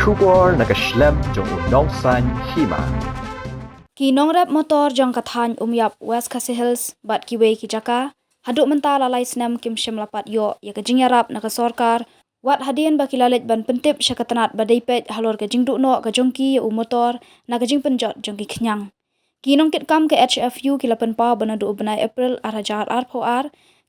Shubor nakaslem jong unongsan hima. Kinong rap motor jong kathan umyap West Khasi Hills bat kiwe ki Jaka haduk menta lalai senam kim shem lapat yo ya kajing yarap naka sorkar wat hadien bakilalet ban pentip syakatanat badaipet halor kajing dukno kajongki u motor na kajing penjot jongki kenyang. Kinong kit kam ke HFU kilapan pa banadu benai April arajar ar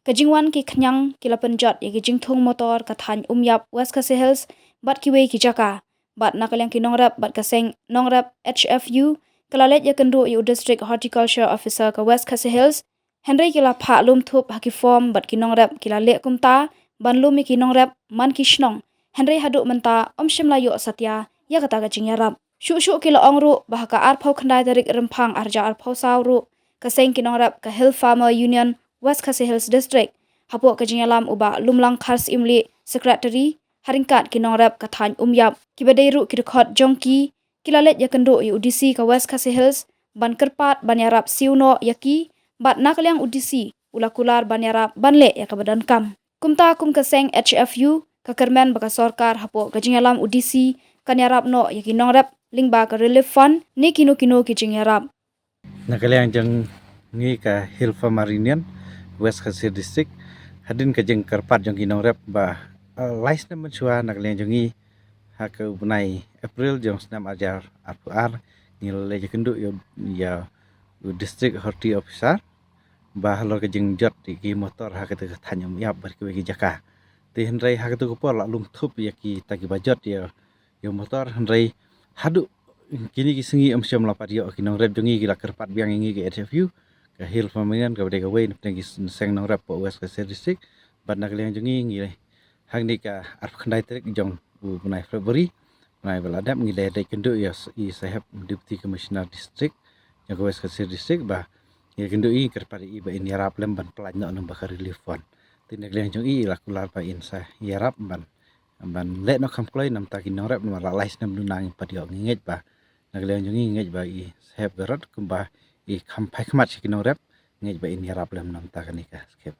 kajing wan ki kenyang kilapan jot ya kajing thung motor kathan umyap West Khasi Hills bat kiwe ki Jaka bat nakalyang kinong rap bat kaseng nong rap HFU kalalet ya kendu yu District Horticulture Officer ke West Khasi Hills Henry kila pha lum thup haki form bat kinong rap kila le kumta ban lum mi kinong rap man kishnong Henry haduk menta shimla yu satya ya kata kajing yarap shu kila ongru bahaka arpau khandai tarik rempang arja arpau sauru kaseng kinong rap ke Hill Farmer Union West Khasi Hills District hapo kajing yalam uba lumlang khars imli secretary haringkat kinong rap kathan umyap kibadeiru kirkhot jongki kilalet ya kendu yu UDC ke West Khasi Hills ban kerpat ban yarap siuno yaki bat nakalyang UDC ulakular ban yarap ban le ya kabadan kam kumta kum kaseng HFU ka kermen baka sorkar hapo kajing yalam UDC kan yarap no yaki nong rap lingba ka relief fund ni kino ki jing yarap nakalyang jang ngi ka Hill Farmer Union West Khasi District hadin ka jeng kerpat jang kinong rap ba lais na mensua nakalyang jang ngi haka ubnai April jang senam ajar ar ngile je kenduk ya District Horti Officer ba halor ka jeng jot ki motor haka te thanyam yap bar ki Jaka te henrai haka te ko la lung thup ya ki tagi bajot ya motor henrai hadu kini ki sengi syam lapat yo kinong rep jongi ki la kerpat biang ngi ki HFU ka Hill Farmian ka bade ka wain pengi seng nong rep po West Khasi District ban nakliang jongi ngi hang ni ka ar khandai trek jong bunai February bunai baladap ngi le kendu ya I sahab Deputy Commissioner District yang West Khasi District ba ngi kendu I kerpat I ba in yarap lem ban plan no ba relief fund tin nakliang jongi la kular ba in sa yarap ban le no kam kloi nam ta kinong rep no la lais nam dunang padio ngi ba nagalian jongi ngej ba I sahab garat kumba I kampai khamat kinong rep ngej ba in yarap lem nam ta kanika skep